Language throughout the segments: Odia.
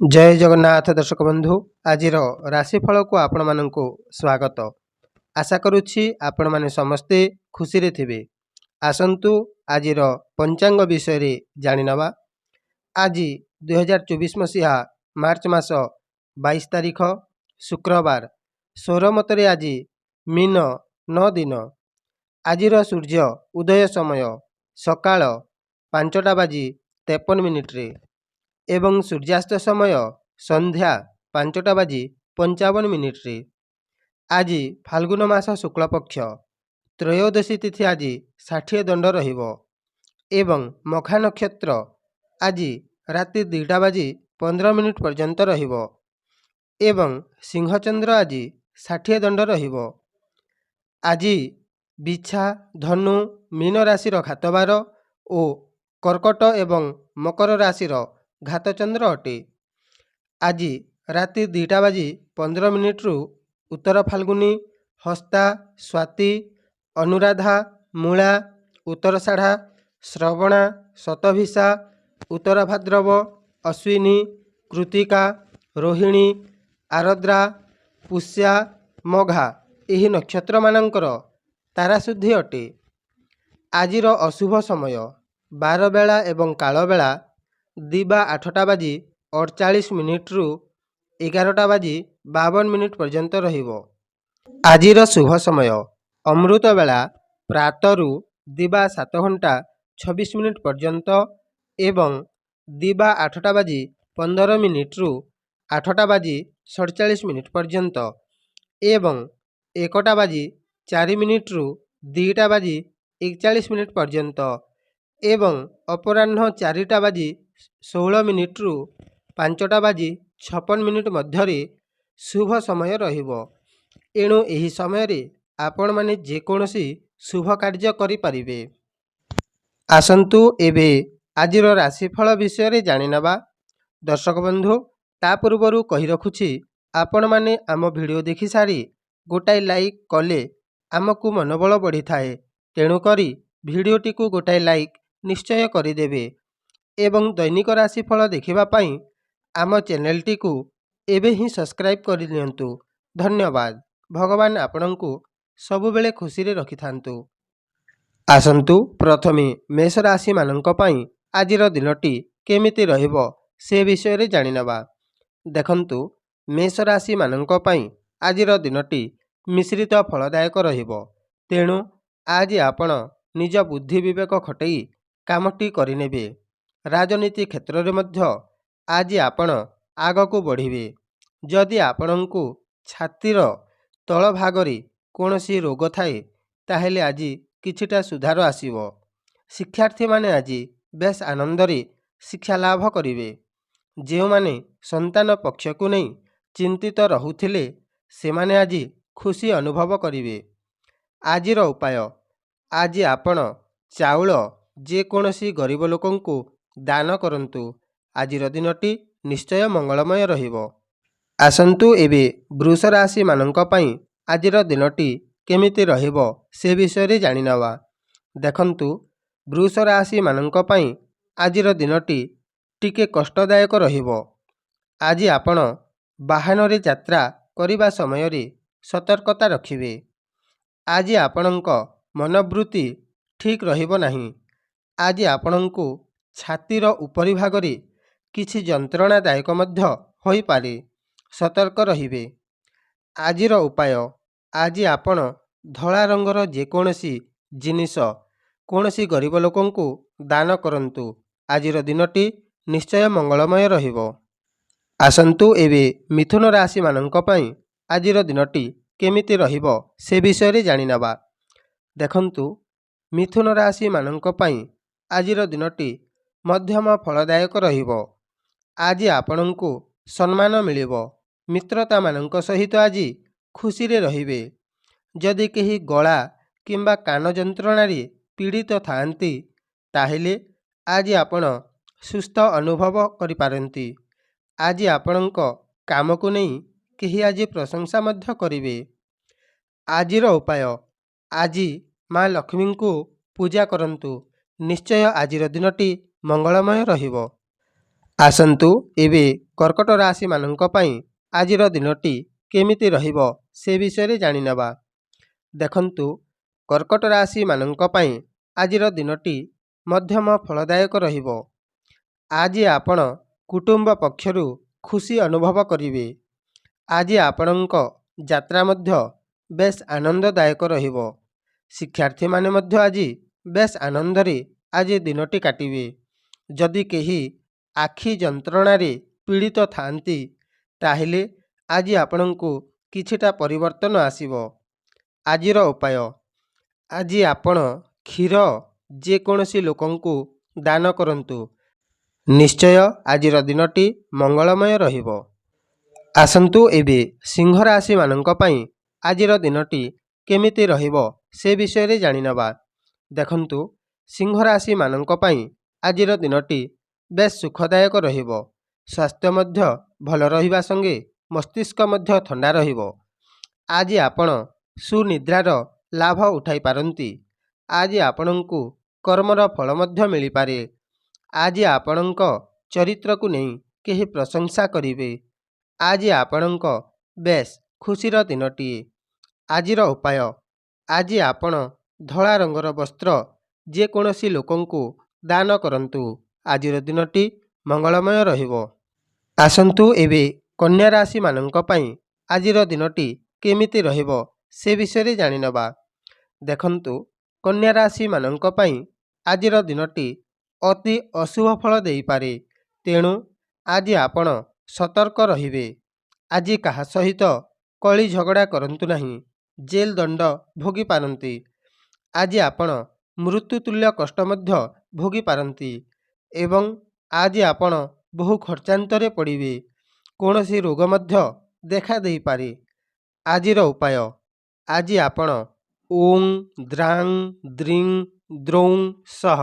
जय जगन्नाथ दर्शक बंधु आज राशिफल को आपण मानक स्वागत। आशा करुछि आपण माने समस्ते खुशी रे थिबे। आसंतु आज पंचांग विषय रे जानि नबा। आज 2024 मसीहा मार्च मास 22 तारिख शुक्रवार सौर मतरे आज मीन 9 दिन। आज सूर्य उदय समय सकाळ 5:53 रे एवं सूर्यास्त समय संध्या 5:55 रे। आज फाल्गुन मास शुक्ल पक्ष त्रयोदशी तिथि आज 60 दंड रहिबो एवं मखा नक्षत्र आज राति 2:15 पर्यंत रहिबो एवं सिंहचंद्र आज 60 दंड रहिबो। आज बिछा धनु मीन राशि घातबार और कर्कट एवं मकर राशि घातचंद्र अटे। आज राति 2:15 रु उत्तर फाल्गुनी हस्ता स्वाति अनुराधा मूला उत्तरषाढ़ा श्रवणा शतभिषा उत्तर भाद्रव अश्विनी कृतिका रोहिणी आरद्रा पुष्या मघा यही नक्षत्र मानकर ताराशुद्धि अटे। आजिर अशुभ समय 12 बेला एवं काल बेला दिबा 8:48 रु 11:52 पर्यंत रहिबो। आजिर शुभ समय अमृत बेला प्रातरु दिबा 7:26 पर्यंत एवं दिबा 8:15 रु 8:47 पर्यंत एवं 1:04 रु 2:41 पर्यंत एवं अपराह्न 4:16 रु 5:56 मध्यरे शुभ समय रहिबो। एणु एही समय रे आपण माने जेकोसी शुभ कार्य करि परिबे। आसंतु एबे आजिर राशिफल विषय रे जानि नबा। दर्शक बंधु ता पूर्वरु कहि रखुछि आपण माने आम वीडियो देखि सारी गोटाए लाइक कले आमकु मनोबल बढ़ी थाए। तेणु करी वीडियोटी को गोटाए लाइक निश्चय करिदेवे एवं दैनिक राशिफल देखिबा पई आम चैनलटी को एबे ही सब्सक्राइब करि लियंतु। धन्यवाद। भगवान आपणंकु सबु बेले खुशी रे रखि थांतु। आसंतु प्रथमे मेष राशि मानंक पई आजिर दिनटी केमिति रहिबो से विषय रे जानि नबा। देखंतु मेष राशि मानंक पई आजिर दिनटी मिश्रित फलदायक रहिबो। तेणु आज आपण निज बुद्धि विवेक खटई कामटी करिनेबे। राजनीति क्षेत्र रे मध्य आज आपण आगकू बढ़िबे। जदि आपणंकु छातीर तल भागरे कोनोसी रोग थाए ताहेले आज किछिटा सुधार आसीबो। शिक्षार्थी माने आज बेस आनंदरे शिक्षा लाभ करिवे। जेउ माने संतान पक्ष को नहीं चिंतित रहुथिले से माने आज खुशी अनुभव करिवे। आजिर उपाय आज आपण चाउल जे कोनोसी गरीब लोकंकु दान करंतु। आजिर दिनटी निश्चय मंगलमय रहिबो। आसंतु एबे वृष राशि मानंक पई आजिर दिनटी केमिति रहिबो से विषय रे जानि नवा। देखंतु वृष राशि मानंक पई आजिर दिनटी टिके कष्टदायक रहिबो। आज आपण वाहन रे यात्रा करिबा समय रे सतर्कता रखिबे। आज आपणंक मनोवृत्ति ठीक रहिबो नाही। आज आपणंकु छातीर उपरि भागरे किछि जंत्रणादायक मध्य होई पारे। सतर्क रहिबे। आजिर उपाय आज आपण धला रंगर जेकोसी जिनिस कोनोसी गरीब लोकंकु दान करंतु। आजिर दिनटी निश्चय मंगलमय रहिबो। आसंतु एबे मिथुन राशि मानंक पई आजिर दिनटी केमिति रहिबो से विषय रे जानि नबा। देखंतु मिथुन राशि मानंक पई आजिर दिनटी मध्यम फलदायक रहिबो। आज आपणंकु सम्मान मिलिबो। मित्रता मानंक सहित आज खुशी रे रहिबे। जदि केही गला किंबा कान जंत्रणा रे पीड़ित थांती ताहेले आज आपण सुस्थ अनुभव करि पारंती। आज आपणंक काम को नहीं केही आज प्रशंसा मध्य करिवे। आजिर उपाय आज माँ लक्ष्मी को पूजा करंतु। निश्चय आजिर दिनटी मंगलमय रहिबो। ଆସନ୍ତୁ ଏବେ କର୍କଟ ରାଶିମାନଙ୍କ ପାଇଁ ଆଜିର ଦିନଟି କେମିତି ରହିବ ସେ ବିଷୟରେ ଜାଣିନେବା। ଦେଖନ୍ତୁ, କର୍କଟ ରାଶିମାନଙ୍କ ପାଇଁ ଆଜିର ଦିନଟି ମଧ୍ୟମ ଫଳଦାୟକ ରହିବ। ଆଜି ଆପଣ କୁଟୁମ୍ବ ପକ୍ଷରୁ ଖୁସି ଅନୁଭବ କରିବେ। ଆଜି ଆପଣଙ୍କ ଯାତ୍ରା ମଧ୍ୟ ବେଶ ଆନନ୍ଦଦାୟକ ରହିବ। ଶିକ୍ଷାର୍ଥୀମାନେ ମଧ୍ୟ ଆଜି ବେଶ ଆନନ୍ଦରେ ଆଜି ଦିନଟି କାଟିବେ। ଯଦି କେହି ଆଖି ଯନ୍ତ୍ରଣାରେ ପୀଡ଼ିତ ଥାଆନ୍ତି, ତାହେଲେ ଆଜି ଆପଣଙ୍କୁ କିଛିଟା ପରିବର୍ତ୍ତନ ଆସିବ। ଆଜିର ଉପାୟ, ଆଜି ଆପଣ କ୍ଷୀର ଯେକୌଣସି ଲୋକଙ୍କୁ ଦାନ କରନ୍ତୁ। ନିଶ୍ଚୟ ଆଜିର ଦିନଟି ମଙ୍ଗଳମୟ ରହିବ। ଆସନ୍ତୁ ଏବେ ସିଂହ ରାଶିମାନଙ୍କ ପାଇଁ ଆଜିର ଦିନଟି କେମିତି ରହିବ ସେ ବିଷୟରେ ଜାଣିନେବା। ଦେଖନ୍ତୁ, ସିଂହ ରାଶିମାନଙ୍କ ପାଇଁ ଆଜିର ଦିନଟି ବେଶ ସୁଖଦାୟକ ରହିବ। ସ୍ୱାସ୍ଥ୍ୟ ମଧ୍ୟ ଭଲ ରହିବା ସଙ୍ଗେ ମସ୍ତିଷ୍କ ମଧ୍ୟ ଥଣ୍ଡା ରହିବ। ଆଜି ଆପଣ ସୁନିଦ୍ରାର ଲାଭ ଉଠାଇ ପାରନ୍ତି। ଆଜି ଆପଣଙ୍କୁ କର୍ମର ଫଳ ମଧ୍ୟ ମିଳିପାରେ। ଆଜି ଆପଣଙ୍କ ଚରିତ୍ରକୁ ନେଇ କେହି ପ୍ରଶଂସା କରିବେ। ଆଜି ଆପଣଙ୍କ ବେଶ ଖୁସିର ଦିନଟିଏ। ଆଜିର ଉପାୟ, ଆଜି ଆପଣ ଧଳା ରଙ୍ଗର ବସ୍ତ୍ର ଯେକୌଣସି ଲୋକଙ୍କୁ ଦାନ କରନ୍ତୁ। ଆଜିର ଦିନଟି ମଙ୍ଗଳମୟ ରହିବ। ଆସନ୍ତୁ ଏବେ କନ୍ୟା ରାଶିମାନଙ୍କ ପାଇଁ ଆଜିର ଦିନଟି କେମିତି ରହିବ ସେ ବିଷୟରେ ଜାଣିନେବା। ଦେଖନ୍ତୁ, କନ୍ୟା ରାଶିମାନଙ୍କ ପାଇଁ ଆଜିର ଦିନଟି ଅତି ଅଶୁଭ ଫଳ ଦେଇପାରେ। ତେଣୁ ଆଜି ଆପଣ ସତର୍କ ରହିବେ। ଆଜି କାହା ସହିତ କଳି ଝଗଡ଼ା କରନ୍ତୁ ନାହିଁ। ଜେଲ୍ ଦଣ୍ଡ ଭୋଗି ପାରନ୍ତି। ଆଜି ଆପଣ ମୃତ୍ୟୁତୁଲ୍ୟ କଷ୍ଟ ମଧ୍ୟ ଭୋଗି ପାରନ୍ତି ଏବଂ ଆଜି ଆପଣ ବହୁ ଖର୍ଚ୍ଚାନ୍ତରେ ପଡ଼ିବେ। କୌଣସି ରୋଗ ମଧ୍ୟ ଦେଖା ଦେଇପାରେ। ଆଜିର ଉପାୟ, ଆଜି ଆପଣ ଓଂ ଦ୍ରାଂ ଦ୍ରିଂ ଦ୍ରୌଂ ସହ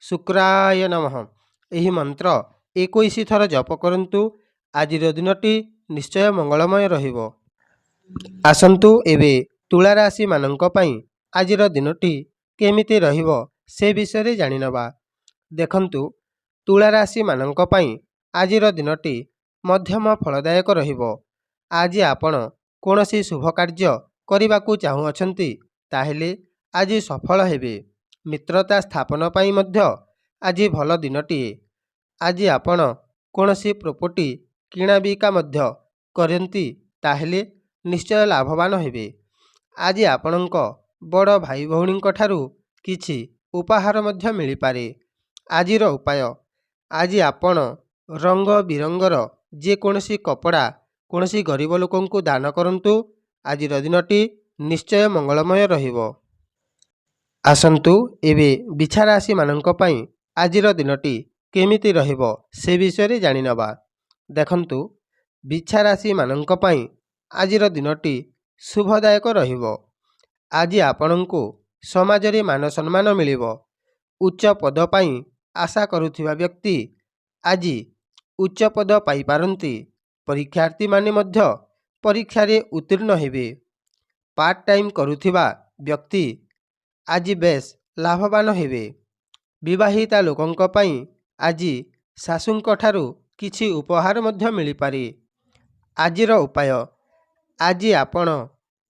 ଶୁକ୍ରାୟ ନମଃ ଏହି ମନ୍ତ୍ର 21 ଥର ଜପ କରନ୍ତୁ। ଆଜିର ଦିନଟି ନିଶ୍ଚୟ ମଙ୍ଗଳମୟ ରହିବ। ଆସନ୍ତୁ ଏବେ ତୁଳା ରାଶିମାନଙ୍କ ପାଇଁ ଆଜିର ଦିନଟି କେମିତି ରହିବ ସେ ବିଷୟରେ ଜାଣିନେବା। ଦେଖନ୍ତୁ, ତୁଳା ରାଶିମାନଙ୍କ ପାଇଁ ଆଜିର ଦିନଟି ମଧ୍ୟମ ଫଳଦାୟକ ରହିବ। ଆଜି ଆପଣ କୌଣସି ଶୁଭ କାର୍ଯ୍ୟ କରିବାକୁ ଚାହୁଁଅଛନ୍ତି, ତାହେଲେ ଆଜି ସଫଳ ହେବେ। ମିତ୍ରତା ସ୍ଥାପନ ପାଇଁ ମଧ୍ୟ ଆଜି ଭଲ ଦିନଟିଏ। ଆଜି ଆପଣ କୌଣସି ପ୍ରପର୍ଟି କିଣାବିକା ମଧ୍ୟ କରନ୍ତି, ତାହେଲେ ନିଶ୍ଚୟ ଲାଭବାନ ହେବେ। ଆଜି ଆପଣଙ୍କ ବଡ଼ ଭାଇ ଭଉଣୀଙ୍କ ଠାରୁ କିଛି ଉପହାର ମଧ୍ୟ ମିଳିପାରେ। ଆଜିର ଉପାୟ, ଆଜି ଆପଣ ରଙ୍ଗ ବିରଙ୍ଗର ଯେକୌଣସି କପଡ଼ା କୌଣସି ଗରିବ ଲୋକଙ୍କୁ ଦାନ କରନ୍ତୁ। ଆଜିର ଦିନଟି ନିଶ୍ଚୟ ମଙ୍ଗଳମୟ ରହିବ। ଆସନ୍ତୁ ଏବେ ବିଛା ରାଶିମାନଙ୍କ ପାଇଁ ଆଜିର ଦିନଟି କେମିତି ରହିବ ସେ ବିଷୟରେ ଜାଣିନେବା। ଦେଖନ୍ତୁ, ବିଛା ରାଶିମାନଙ୍କ ପାଇଁ ଆଜିର ଦିନଟି ଶୁଭଦାୟକ ରହିବ। ଆଜି ଆପଣଙ୍କୁ ସମାଜରେ ମାନ ସମ୍ମାନ ମିଳିବ। ଉଚ୍ଚ ପଦ ପାଇଁ ଆଶା କରୁଥିବା ବ୍ୟକ୍ତି ଆଜି ଉଚ୍ଚ ପଦ ପାଇପାରନ୍ତି। ପରୀକ୍ଷାର୍ଥୀମାନେ ମଧ୍ୟ ପରୀକ୍ଷାରେ ଉତ୍ତୀର୍ଣ୍ଣ ହେବେ। ପାର୍ଟ ଟାଇମ୍ କରୁଥିବା ବ୍ୟକ୍ତି ଆଜି ବେଶ ଲାଭବାନ ହେବେ। ବିବାହିତା ଲୋକଙ୍କ ପାଇଁ ଆଜି ଶାଶୁଙ୍କ ଠାରୁ କିଛି ଉପହାର ମଧ୍ୟ ମିଳିପାରେ। ଆଜିର ଉପାୟ, ଆଜି ଆପଣ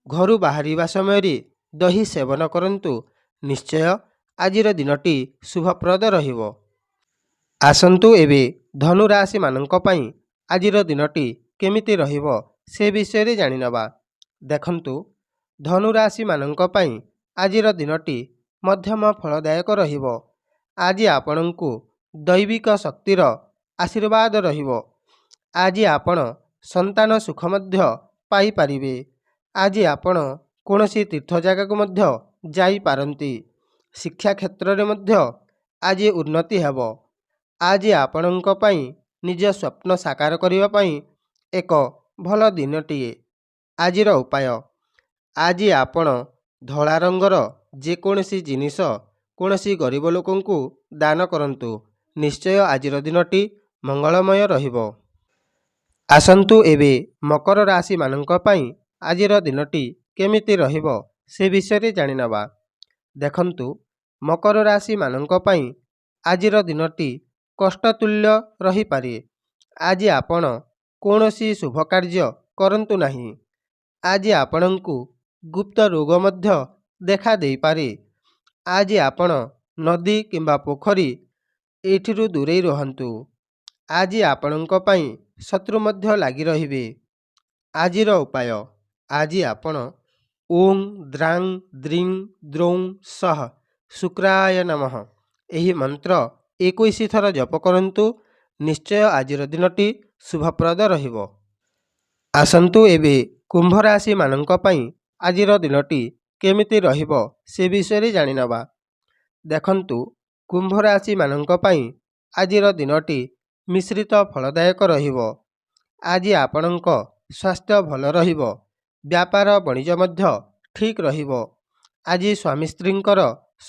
ଘରୁ ବାହାରିବା ସମୟରେ ଦହି ସେବନ କରନ୍ତୁ। ନିଶ୍ଚୟ ଆଜିର ଦିନଟି ଶୁଭପ୍ରଦ ରହିବ। ଆସନ୍ତୁ ଏବେ ଧନୁ ରାଶିମାନଙ୍କ ପାଇଁ ଆଜିର ଦିନଟି କେମିତି ରହିବ ସେ ବିଷୟରେ ଜାଣିନେବା। ଦେଖନ୍ତୁ, ଧନୁ ରାଶିମାନଙ୍କ ପାଇଁ ଆଜିର ଦିନଟି ମଧ୍ୟମ ଫଳଦାୟକ ରହିବ। ଆଜି ଆପଣଙ୍କୁ ଦୈବିକ ଶକ୍ତିର ଆଶୀର୍ବାଦ ରହିବ। ଆଜି ଆପଣ ସନ୍ତାନ ସୁଖ ମଧ୍ୟ ପାଇପାରିବେ। ଆଜି ଆପଣ କୌଣସି ତୀର୍ଥ ଜାଗାକୁ ମଧ୍ୟ ଯାଇପାରନ୍ତି। ଶିକ୍ଷା କ୍ଷେତ୍ରରେ ମଧ୍ୟ ଆଜି ଉନ୍ନତି ହେବ। ଆଜି ଆପଣଙ୍କ ପାଇଁ ନିଜ ସ୍ୱପ୍ନ ସାକାର କରିବା ପାଇଁ ଏକ ଭଲ ଦିନଟିଏ। ଆଜିର ଉପାୟ, ଆଜି ଆପଣ ଧଳା ରଙ୍ଗର ଯେକୌଣସି ଜିନିଷ କୌଣସି ଗରିବ ଲୋକଙ୍କୁ ଦାନ କରନ୍ତୁ। ନିଶ୍ଚୟ ଆଜିର ଦିନଟି ମଙ୍ଗଳମୟ ରହିବ। ଆସନ୍ତୁ ଏବେ ମକର ରାଶିମାନଙ୍କ ପାଇଁ ଆଜିର ଦିନଟି କେମିତି ରହିବ ସେ ବିଷୟରେ ଜାଣିନେବା। ଦେଖନ୍ତୁ, ମକର ରାଶିମାନଙ୍କ ପାଇଁ ଆଜିର ଦିନଟି କଷ୍ଟତୁଲ୍ୟ ରହିପାରେ। ଆଜି ଆପଣ କୌଣସି ଶୁଭ କାର୍ଯ୍ୟ କରନ୍ତୁ ନାହିଁ। ଆଜି ଆପଣଙ୍କୁ ଗୁପ୍ତ ରୋଗ ମଧ୍ୟ ଦେଖା ଦେଇପାରେ। ଆଜି ଆପଣ ନଦୀ କିମ୍ବା ପୋଖରୀ ଏଇଠିରୁ ଦୂରେଇ ରୁହନ୍ତୁ। ଆଜି ଆପଣଙ୍କ ପାଇଁ ଶତ୍ରୁ ମଧ୍ୟ ଲାଗି ରହିବେ। ଆଜିର ଉପାୟ, ଆଜି ଆପଣ ଓଂ ଦ୍ରାଂ ଦ୍ରିଂ ଦ୍ରୌଂ ସହ ଶୁକ୍ରାୟ ନମଃ ଏହି ମନ୍ତ୍ର 21 ଥର ଜପ କରନ୍ତୁ। ନିଶ୍ଚୟ ଆଜିର ଦିନଟି ଶୁଭପ୍ରଦ ରହିବ। ଆସନ୍ତୁ ଏବେ କୁମ୍ଭ ରାଶି ମାନଙ୍କ ପାଇଁ ଆଜିର ଦିନଟି କେମିତି ରହିବ ସେ ବିଷୟରେ ଜାଣିନେବା। ଦେଖନ୍ତୁ, କୁମ୍ଭ ରାଶି ମାନଙ୍କ ପାଇଁ ଆଜିର ଦିନଟି ମିଶ୍ରିତ ଫଳଦାୟକ ରହିବ। ଆଜି ଆପଣଙ୍କ ସ୍ୱାସ୍ଥ୍ୟ ଭଲ ରହିବ। ବ୍ୟାପାର ବାଣିଜ୍ୟ ମଧ୍ୟ ଠିକ୍ ରହିବ। ଆଜି ସ୍ୱାମୀ ସ୍ତ୍ରୀଙ୍କର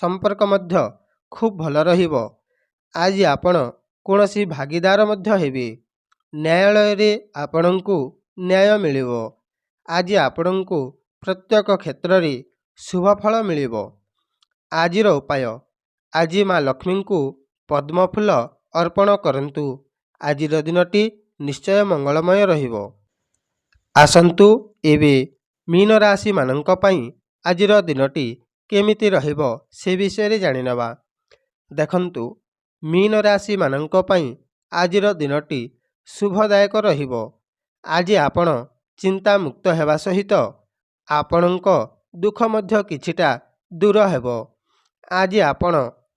ସମ୍ପର୍କ ମଧ୍ୟ ଖୁବ୍ ଭଲ ରହିବ। ଆଜି ଆପଣ କୌଣସି ଭାଗିଦାର ମଧ୍ୟ ହେବେ। ନ୍ୟାୟାଳୟରେ ଆପଣଙ୍କୁ ନ୍ୟାୟ ମିଳିବ। ଆଜି ଆପଣଙ୍କୁ ପ୍ରତ୍ୟେକ କ୍ଷେତ୍ରରେ ଶୁଭ ଫଳ ମିଳିବ। ଆଜିର ଉପାୟ, ଆଜି ମା ଲକ୍ଷ୍ମୀଙ୍କୁ ପଦ୍ମ ଫୁଲ ଅର୍ପଣ କରନ୍ତୁ। ଆଜିର ଦିନଟି ନିଶ୍ଚୟ ମଙ୍ଗଳମୟ ରହିବ। ଆସନ୍ତୁ ଏବେ ମୀନ ରାଶି ମାନଙ୍କ ପାଇଁ ଆଜିର ଦିନଟି କେମିତି ରହିବ ସେ ବିଷୟରେ ଜାଣିନେବା। ଦେଖନ୍ତୁ, ମୀନ ରାଶି ମାନଙ୍କ ପାଇଁ ଆଜିର ଦିନଟି ଶୁଭଦାୟକ ରହିବ। ଆଜି ଆପଣ ଚିନ୍ତାମୁକ୍ତ ହେବା ସହିତ ଆପଣଙ୍କ ଦୁଃଖ ମଧ୍ୟ କିଛିଟା ଦୂର ହେବ। ଆଜି ଆପଣ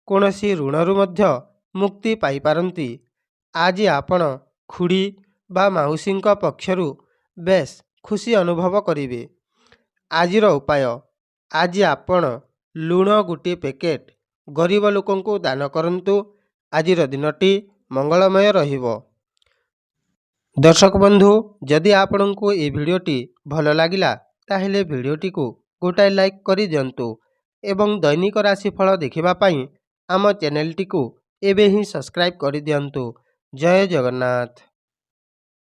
କୌଣସି ଋଣରୁ ମଧ୍ୟ ମୁକ୍ତି ପାଇପାରନ୍ତି। ଆଜି ଆପଣ ଖୁଡ଼ୀ ବା ମାଉସୀଙ୍କ ପକ୍ଷରୁ ବେଶ୍ ଖୁସି ଅନୁଭବ କରିବେ। ଆଜିର ଉପାୟ, ଆଜି ଆପଣ ଲୁଣ ଗୋଟିଏ ପ୍ୟାକେଟ୍ ଗରିବ ଲୋକଙ୍କୁ ଦାନ କରନ୍ତୁ। ଆଜିର ଦିନଟି ମଙ୍ଗଳମୟ ରହିବ। ଦର୍ଶକ ବନ୍ଧୁ, ଯଦି ଆପଣଙ୍କୁ এই ଭିଡ଼ିଓଟି ଭଲ ଲାଗିଲା ତାହେଲେ ଭିଡ଼ିଓଟିକୁ ଗୋଟାଏ ଲାଇକ୍ କରିଦିଅନ୍ତୁ ଏବଂ ଦୈନିକ ରାଶିଫଳ ଦେଖିବା ପାଇଁ ଆମ ଚ୍ୟାନେଲଟିକୁ ଏବେ ହିଁ ସବସ୍କ୍ରାଇବ୍ କରିଦିଅନ୍ତୁ। ଜୟ ଜଗନ୍ନାଥ।